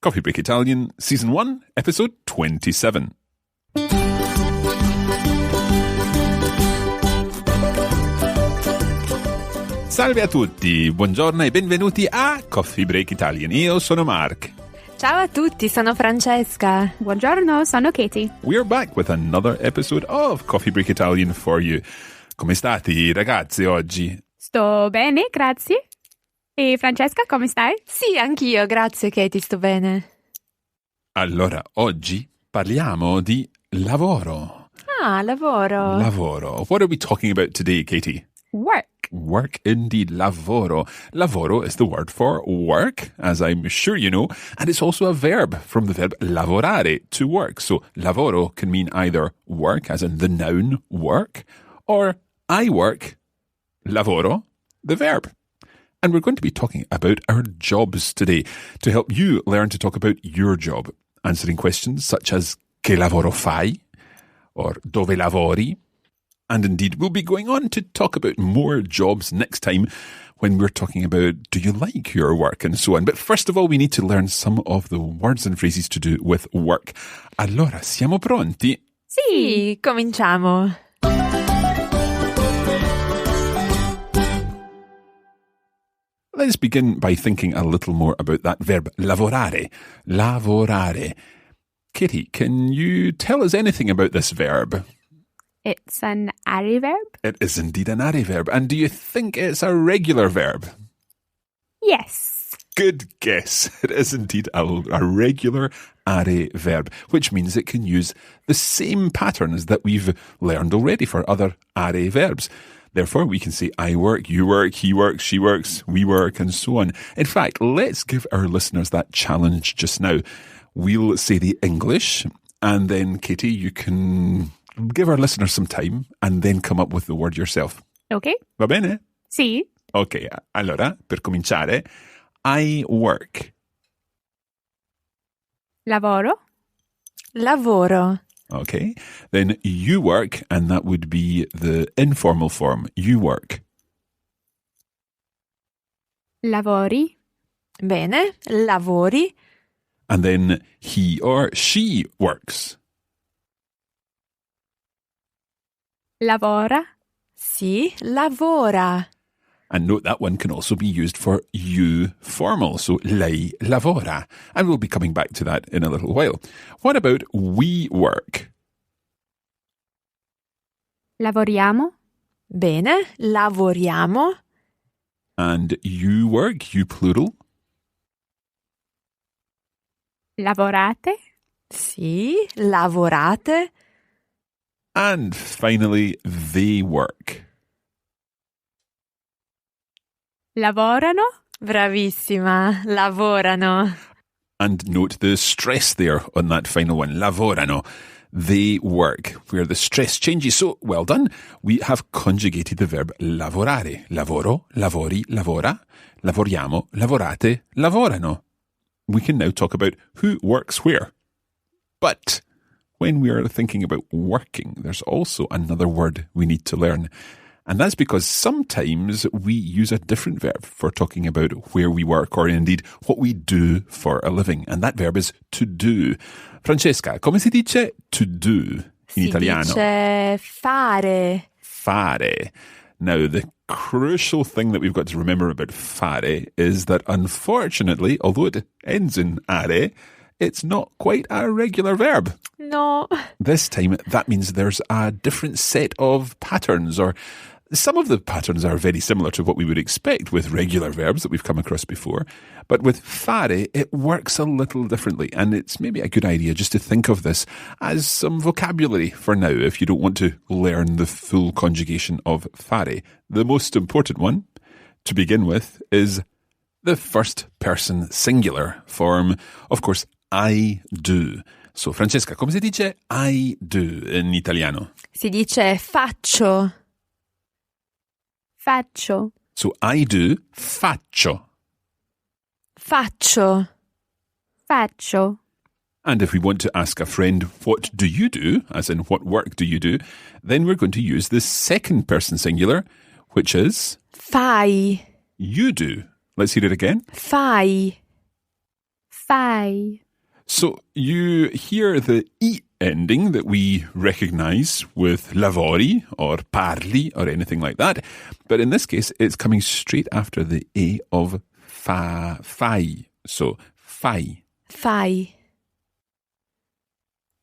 Coffee Break Italian, Season 1, Episode 27. Salve a tutti, buongiorno e benvenuti a Coffee Break Italian. Io sono Mark. Ciao a tutti, sono Francesca. Buongiorno, sono Katie. We're back with another episode of Coffee Break Italian for you. Come stati, ragazzi, oggi? Sto bene, grazie. E Francesca, come stai? Sì, anch'io, grazie Katie, sto bene. Allora, oggi parliamo di lavoro. Ah, lavoro. Lavoro. What are we talking about today, Katie? Work. Work, indeed, lavoro. Lavoro is the word for work, as I'm sure you know, and it's also a verb from the verb lavorare, to work. So lavoro can mean either work, as in the noun work, or I work, lavoro, the verb. And we're going to be talking about our jobs today to help you learn to talk about your job, answering questions such as che lavoro fai or dove lavori. And indeed, we'll be going on to talk about more jobs next time when we're talking about do you like your work and so on. But first of all, we need to learn some of the words and phrases to do with work. Allora, siamo pronti? Sì, cominciamo. Let's begin by thinking a little more about that verb, lavorare. Lavorare. Kitty, can you tell us anything about this verb? It's an are verb? It is indeed an are verb. And do you think it's a regular verb? Yes. Good guess. It is indeed a regular are verb, which means it can use the same patterns that we've learned already for other are verbs. Therefore, we can say I work, you work, he works, she works, we work, and so on. In fact, let's give our listeners that challenge just now. We'll say the English, and then, Katie, you can give our listeners some time and then come up with the word yourself. Ok. Va bene? Sì. Ok, allora, per cominciare, I work. Lavoro. Lavoro. Okay, then you work, and that would be the informal form. You work. Lavori. Bene, lavori. And then he or she works. Lavora. Sì, lavora. And note that one can also be used for you formal, so lei lavora. And we'll be coming back to that in a little while. What about we work? Lavoriamo. Bene, lavoriamo. And you work, you plural? Lavorate. Sì, lavorate. And finally, they work. Lavorano. Bravissima, lavorano. And note the stress there on that final one. Lavorano. They work, where the stress changes. So, well done. We have conjugated the verb lavorare. Lavoro, lavori, lavora. Lavoriamo, lavorate, lavorano. We can now talk about who works where. But when we are thinking about working, there's also another word we need to learn. And that's because sometimes we use a different verb for talking about where we work or indeed what we do for a living. And that verb is to do. Francesca, come si dice to do in italiano? Si dice fare. Fare. Now, the crucial thing that we've got to remember about fare is that unfortunately, although it ends in are, it's not quite a regular verb. No. This time, that means there's a different set of patterns, or some of the patterns are very similar to what we would expect with regular verbs that we've come across before. But with fare, it works a little differently. And it's maybe a good idea just to think of this as some vocabulary for now if you don't want to learn the full conjugation of fare. The most important one, to begin with, is the first person singular form. Of course, I do. So, Francesca, come si dice I do in italiano? Si dice faccio. Faccio. So, I do, faccio. Faccio. Faccio. And if we want to ask a friend, what do you do, as in what work do you do, then we're going to use the second person singular, which is Fai. you do. Let's hear it again. Fai. Fai. So you hear the E ending that we recognize with lavori or parli or anything like that. But in this case, it's coming straight after the A of fai. So fai. Fai.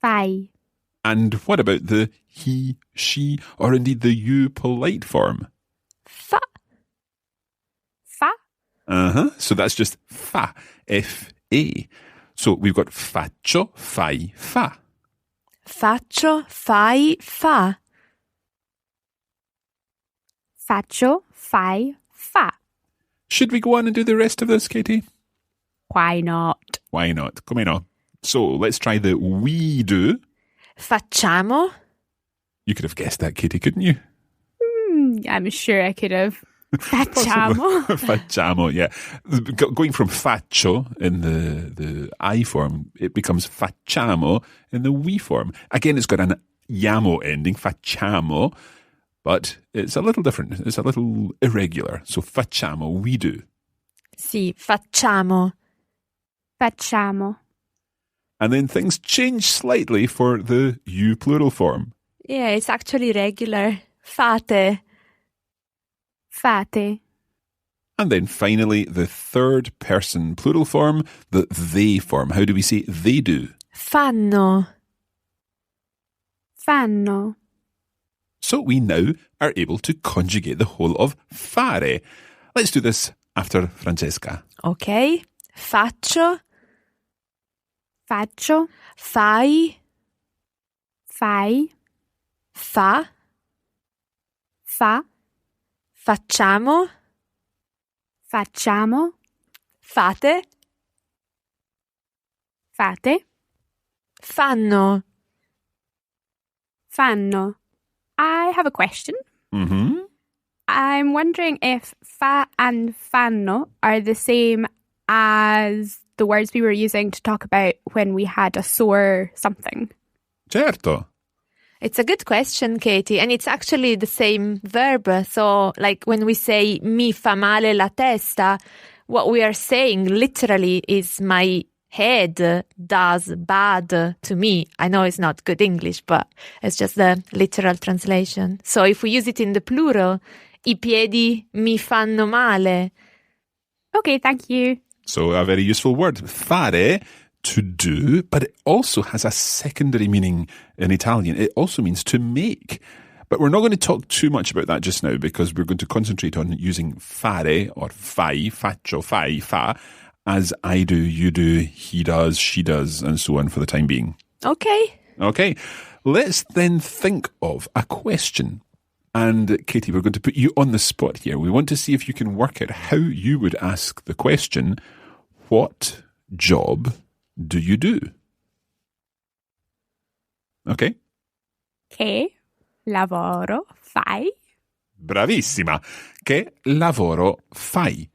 Fai. And what about the he, she, or indeed the you polite form? Fa. Fa. So that's just fa, F-A. So we've got faccio, fai, fa. Faccio, fai, fa. Faccio. Fai. Fa. Should we go on and do the rest of this, Katie? Why not? Why not? Come on. So let's try the we do. Facciamo. You could have guessed that, Katie, couldn't you? I'm sure I could have. Facciamo. Facciamo, yeah. Going from faccio in the I form, it becomes facciamo in the we form. Again, it's got an iamo ending, facciamo, but it's a little different. It's a little irregular. So facciamo, we do. Sì, facciamo. Facciamo. And then things change slightly for the you plural form. Yeah, it's actually regular. Fate. Fate. And then finally, the third person plural form, the they form. How do we say they do? Fanno. Fanno. So we now are able to conjugate the whole of fare. Let's do this after Francesca. Ok. Faccio. Faccio. Fai. Fai. Fa. Fa. Facciamo. Facciamo. Fate. Fate. Fanno. Fanno. I have a question. Mm-hmm. I'm wondering if fa and fanno are the same as the words we were using to talk about when we had a sore something. Certo. It's a good question, Katie, and it's actually the same verb. So, like when we say mi fa male la testa, what we are saying literally is my head does bad to me. I know it's not good English, but it's just the literal translation. So if we use it in the plural, I piedi mi fanno male. Okay, thank you. So a very useful word. Fare, to do, but it also has a secondary meaning in Italian. It also means to make. But we're not going to talk too much about that just now because we're going to concentrate on using fare or fai, faccio, fai, fa, as I do, you do, he does, she does, and so on for the time being. Okay. Okay, let's then think of a question. And Katie, we're going to put you on the spot here. We want to see if you can work out how you would ask the question, what job do you do? Okay. Che lavoro fai? Bravissima. Che lavoro fai?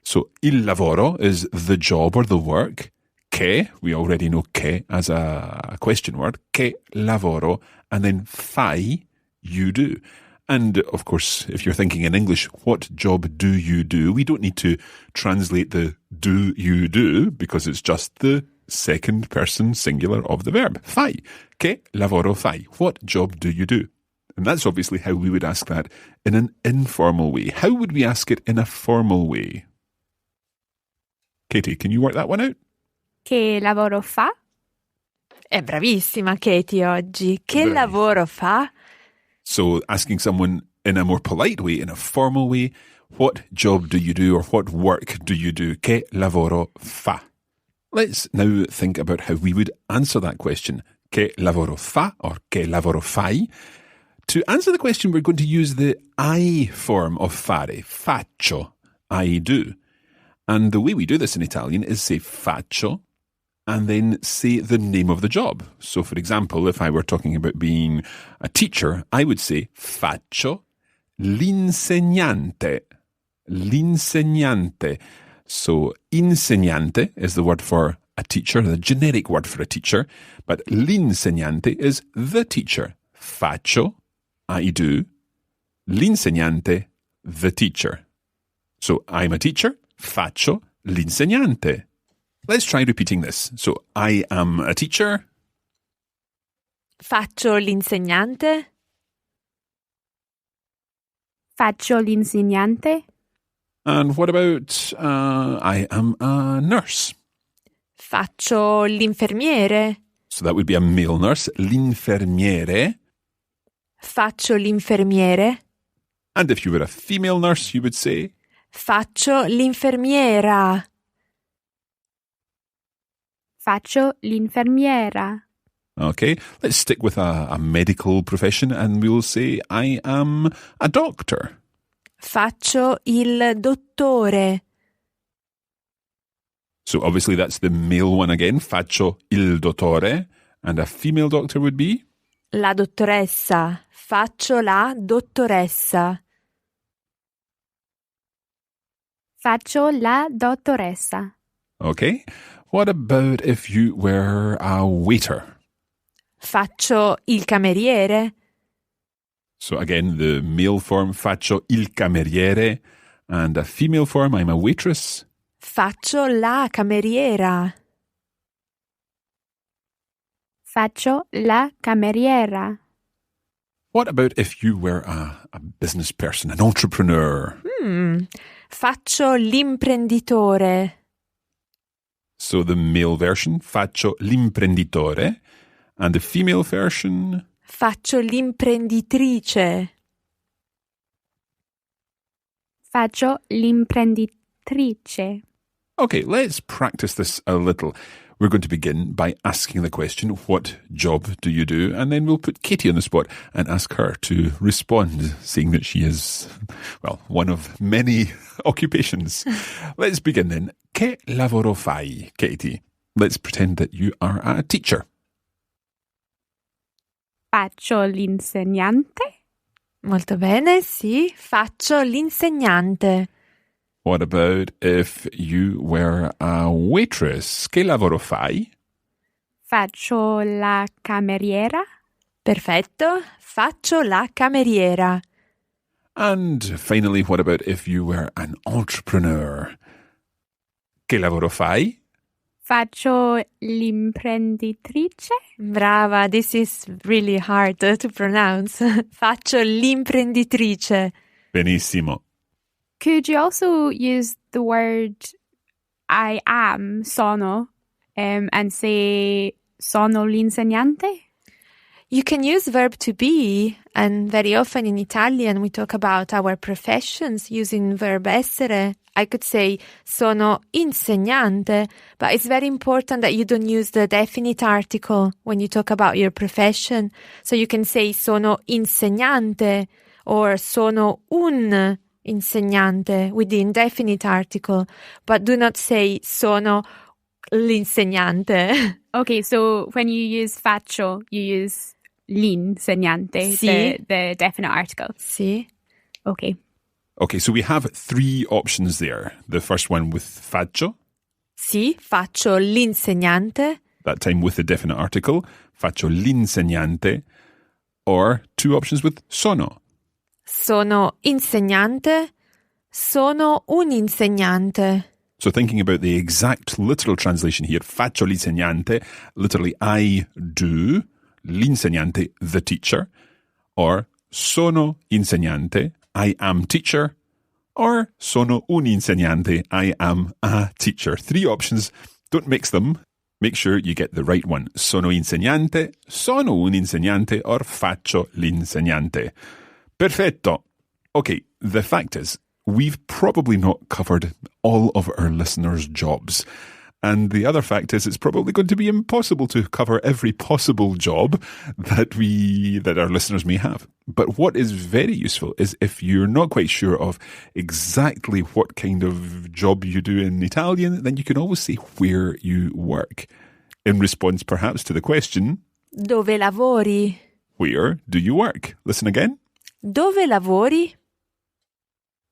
So, il lavoro is the job or the work. Che, we already know che as a question word. Che lavoro. And then fai, you do. And, of course, if you're thinking in English, what job do you do? We don't need to translate the do you do because it's just the second person singular of the verb. Fai. Che lavoro fai? What job do you do? And that's obviously how we would ask that in an informal way. How would we ask it in a formal way? Katie, can you work that one out? Che lavoro fa? È bravissima Katie oggi. Che Bravissima. lavoro fa? So asking someone in a more polite way, in a formal way, what job do you do or what work do you do? Che lavoro fa? Let's now think about how we would answer that question. Che lavoro fa or che lavoro fai? To answer the question, we're going to use the I form of fare, faccio, I do. And the way we do this in Italian is say faccio and then say the name of the job. So, for example, if I were talking about being a teacher, I would say faccio l'insegnante. L'insegnante. So, insegnante is the word for a teacher, the generic word for a teacher, but l'insegnante is the teacher. Faccio, I do. L'insegnante, the teacher. So, I'm a teacher. Faccio l'insegnante. Let's try repeating this. So, I am a teacher. Faccio l'insegnante. Faccio l'insegnante. And what about I am a nurse? Faccio l'infermiere. So that would be a male nurse. L'infermiere. Faccio l'infermiere. And if you were a female nurse, you would say? Faccio l'infermiera. Faccio l'infermiera. Okay, let's stick with a medical profession and we'll say I am a doctor. Faccio il dottore. So obviously that's the male one again. Faccio il dottore. And a female doctor would be? La dottoressa. Faccio la dottoressa. Faccio la dottoressa. Okay. What about if you were a waiter? Faccio il cameriere. So again, the male form, faccio il cameriere. And a female form, I'm a waitress. Faccio la cameriera. Faccio la cameriera. What about if you were a business person, an entrepreneur? Faccio l'imprenditore. So the male version, faccio l'imprenditore. And the female version? Faccio l'imprenditrice. Faccio l'imprenditrice. Okay, let's practice this a little. We're going to begin by asking the question, what job do you do? And then we'll put Katie on the spot and ask her to respond, seeing that she is, well, one of many occupations. Let's begin then. Che lavoro fai, Katie? Let's pretend that you are a teacher. Faccio l'insegnante. Molto bene, sì. Faccio l'insegnante. What about if you were a waitress? Che lavoro fai? Faccio la cameriera. Perfetto. Faccio la cameriera. And finally, what about if you were an entrepreneur? Che lavoro fai? Faccio l'imprenditrice. Brava, this is really hard to pronounce. Faccio l'imprenditrice. Benissimo. Could you also use the word I am, sono, and say sono l'insegnante? You can use verb to be, and very often in Italian we talk about our professions using verb essere. I could say sono insegnante, but it's very important that you don't use the definite article when you talk about your profession. So you can say sono insegnante or sono un insegnante with the indefinite article, but do not say sono l'insegnante. Okay, so when you use faccio, you use l'insegnante, Sì. the definite article. Sì. Okay. Okay, so we have three options there. The first one with faccio, Sì, faccio l'insegnante. that time with the definite article, faccio l'insegnante, or two options with sono. Sono insegnante. Sono un insegnante. So thinking about the exact literal translation here, faccio l'insegnante, literally I do, l'insegnante, the teacher, or sono insegnante, I am teacher, or sono un insegnante, I am a teacher. Three options. Don't mix them. Make sure you get the right one. Sono insegnante, sono un insegnante, or faccio l'insegnante. Perfetto. Okay, the fact is, we've probably not covered all of our listeners' jobs. And the other fact is, it's probably going to be impossible to cover every possible job that our listeners may have. But what is very useful is if you're not quite sure of exactly what kind of job you do in Italian, then you can always say where you work. In response, perhaps, to the question, Dove lavori? where do you work? Listen again. Dove lavori?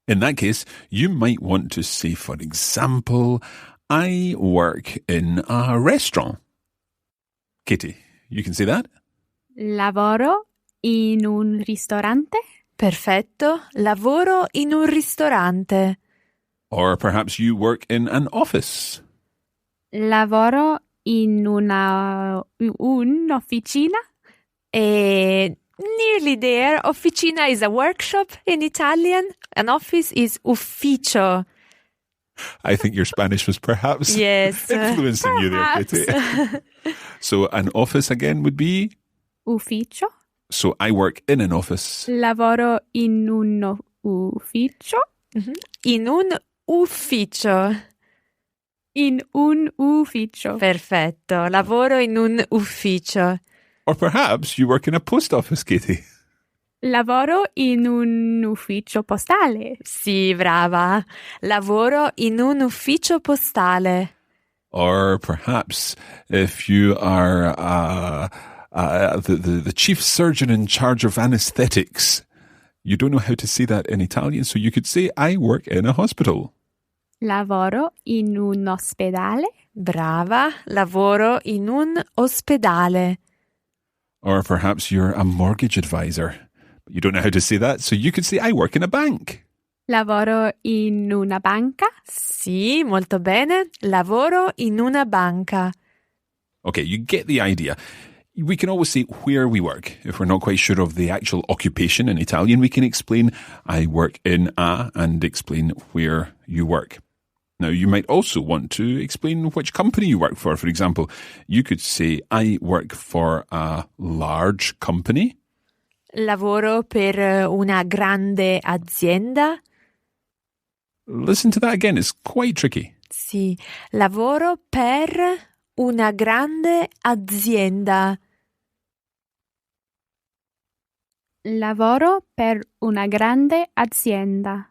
In that case, you might want to say, for example, I work in a restaurant. Katie, you can say that? Lavoro in un ristorante. Perfetto. Lavoro in un ristorante. Or perhaps you work in an office. Lavoro in un'officina. Nearly there. Officina is a workshop in Italian. An office is ufficio. I think your Spanish was perhaps Yes. influencing you there, Katie. So an office again would be? Ufficio. So I work in an office. Lavoro in un ufficio. In un ufficio. In un ufficio. Perfetto. Lavoro in un ufficio. Or perhaps you work in a post office, Katie. Lavoro in un ufficio postale. Sì, brava. Lavoro in un ufficio postale. Or perhaps if you are the chief surgeon in charge of anesthetics, you don't know how to say that in Italian, so you could say, I work in a hospital. Lavoro in un ospedale. Brava. Lavoro in un ospedale. Or perhaps you're a mortgage advisor. But you don't know how to say that, so you could say, I work in a bank. Lavoro in una banca. Sì, molto bene. Lavoro in una banca. Okay, you get the idea. We can always say where we work. If we're not quite sure of the actual occupation in Italian, we can explain, I work in a, and explain where you work. Now, you might also want to explain which company you work for. For example, you could say, I work for a large company. Lavoro per una grande azienda. Listen to that again. It's quite tricky. Sì. Lavoro per una grande azienda. Lavoro per una grande azienda.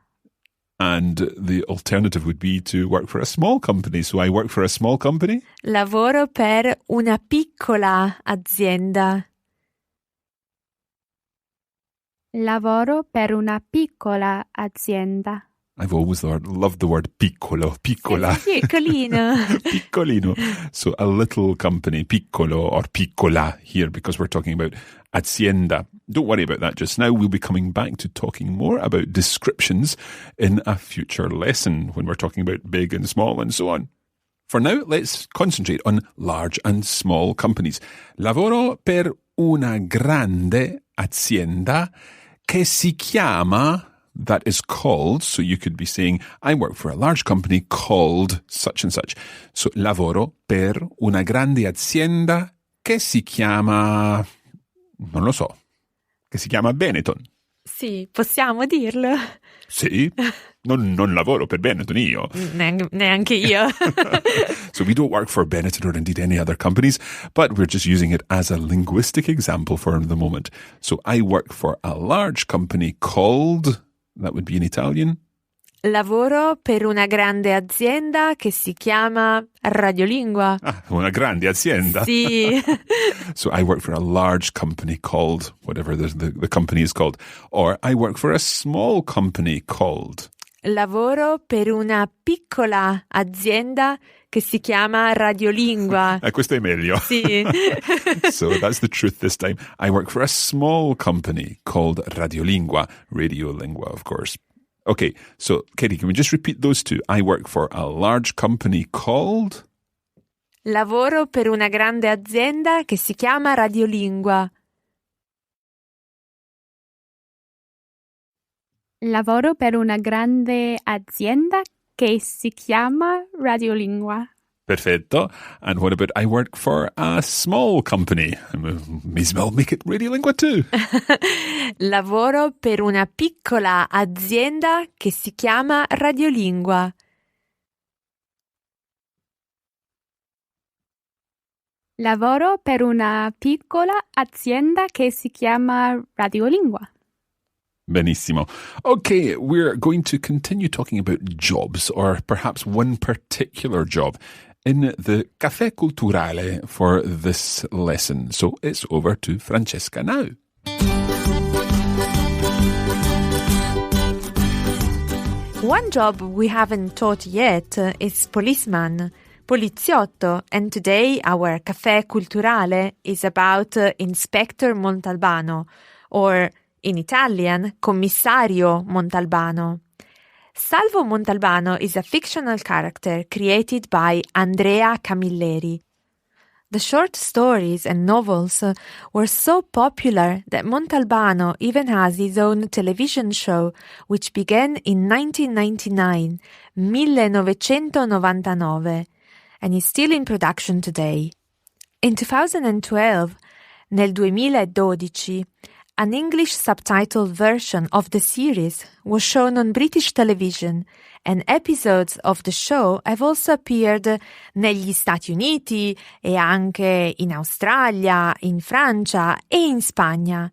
And the alternative would be to work for a small company. So I work for a small company. Lavoro per una piccola azienda. Lavoro per una piccola azienda. I've always loved the word piccolo, piccola. Sì, piccolino. Piccolino. So a little company, piccolo or piccola here, because we're talking about azienda. Don't worry about that just now. We'll be coming back to talking more about descriptions in a future lesson when we're talking about big and small and so on. For now, let's concentrate on large and small companies. Lavoro per una grande azienda che si chiama, that is called, so you could be saying, I work for a large company called such and such. So, lavoro per una grande azienda che si chiama, non lo so, che si chiama Benetton. Sì, possiamo dirlo. Sì, non lavoro per Benetton io. Neanche io. So we don't work for Benetton or indeed any other companies, but we're just using it as a linguistic example for the moment. So I work for a large company called, that would be in Italian. Lavoro per una grande azienda che si chiama Radiolingua. Ah, una grande azienda. Sì. So I work for a large company called, whatever the company is called. Or I work for a small company called. Lavoro per una piccola azienda che si chiama Radiolingua. Questo è meglio. Sì. So that's the truth this time. I work for a small company called Radiolingua. Radiolingua, of course. Okay, so Katie, can we just repeat those two? I work for a large company called... Lavoro per una grande azienda che si chiama Radiolingua. Lavoro per una grande azienda che si chiama Radiolingua. Perfetto. And what about I work for a small company? May as well make it Radiolingua too. Lavoro per una piccola azienda che si chiama Radiolingua. Lavoro per una piccola azienda che si chiama Radiolingua. Benissimo. Okay, we're going to continue talking about jobs, or perhaps one particular job, in the Caffè Culturale for this lesson. So it's over to Francesca now. One job we haven't taught yet is policeman, poliziotto, and today our Caffè Culturale is about Inspector Montalbano, or in Italian, Commissario Montalbano. Salvo Montalbano is a fictional character created by Andrea Camilleri. The short stories and novels were so popular that Montalbano even has his own television show, which began in 1999, 1999, and is still in production today. In 2012, nel 2012, an English subtitled version of the series was shown on British television, and episodes of the show have also appeared negli Stati Uniti e anche in Australia, in Francia e in Spagna.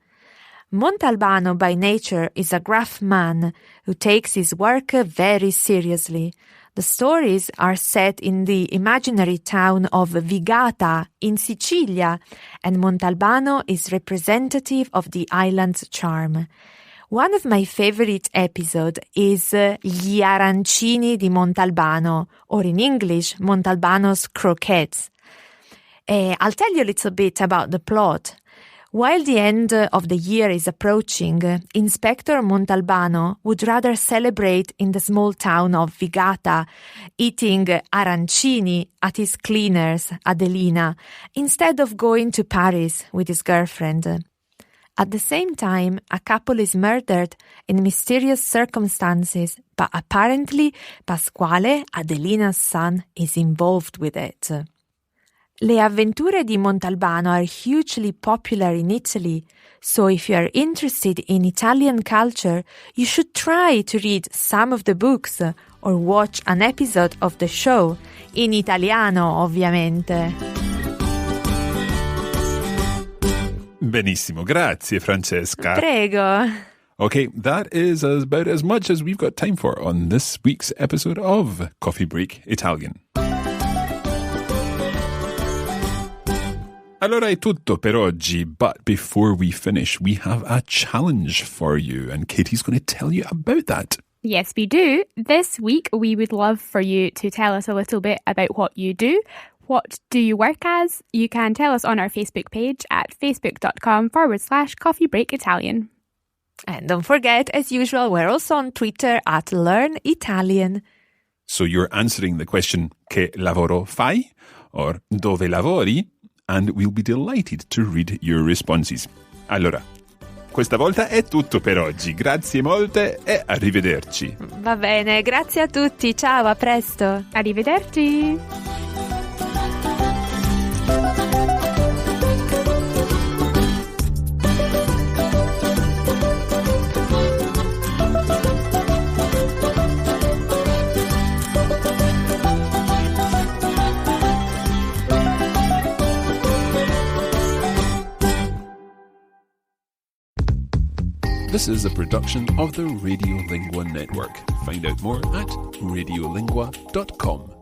Montalbano by nature is a gruff man who takes his work very seriously. The stories are set in the imaginary town of Vigata in Sicilia, and Montalbano is representative of the island's charm. One of my favorite episodes is Gli arancini di Montalbano, or in English, Montalbano's croquettes. I'll tell you a little bit about the plot. While the end of the year is approaching, Inspector Montalbano would rather celebrate in the small town of Vigata, eating arancini at his cleaner's, Adelina, instead of going to Paris with his girlfriend. At the same time, a couple is murdered in mysterious circumstances, but apparently Pasquale, Adelina's son, is involved with it. Le avventure di Montalbano are hugely popular in Italy, so if you are interested in Italian culture, you should try to read some of the books or watch an episode of the show, in italiano ovviamente. Benissimo, grazie Francesca. Prego. Okay, that is about as much as we've got time for on this week's episode of Coffee Break Italian. Allora è tutto per oggi, but before we finish, we have a challenge for you, and Katie's going to tell you about that. Yes, we do. This week, we would love for you to tell us a little bit about what you do. What do you work as? You can tell us on our Facebook page at facebook.com/Coffee Break Italian. And don't forget, as usual, we're also on Twitter at Learn Italian. So you're answering the question, che lavoro fai? Or dove lavori? And we'll be delighted to read your responses. Allora, questa volta è tutto per oggi. Grazie molte e arrivederci. Va bene, grazie a tutti. Ciao, a presto. Arrivederci. This is a production of the Radiolingua Network. Find out more at radiolingua.com.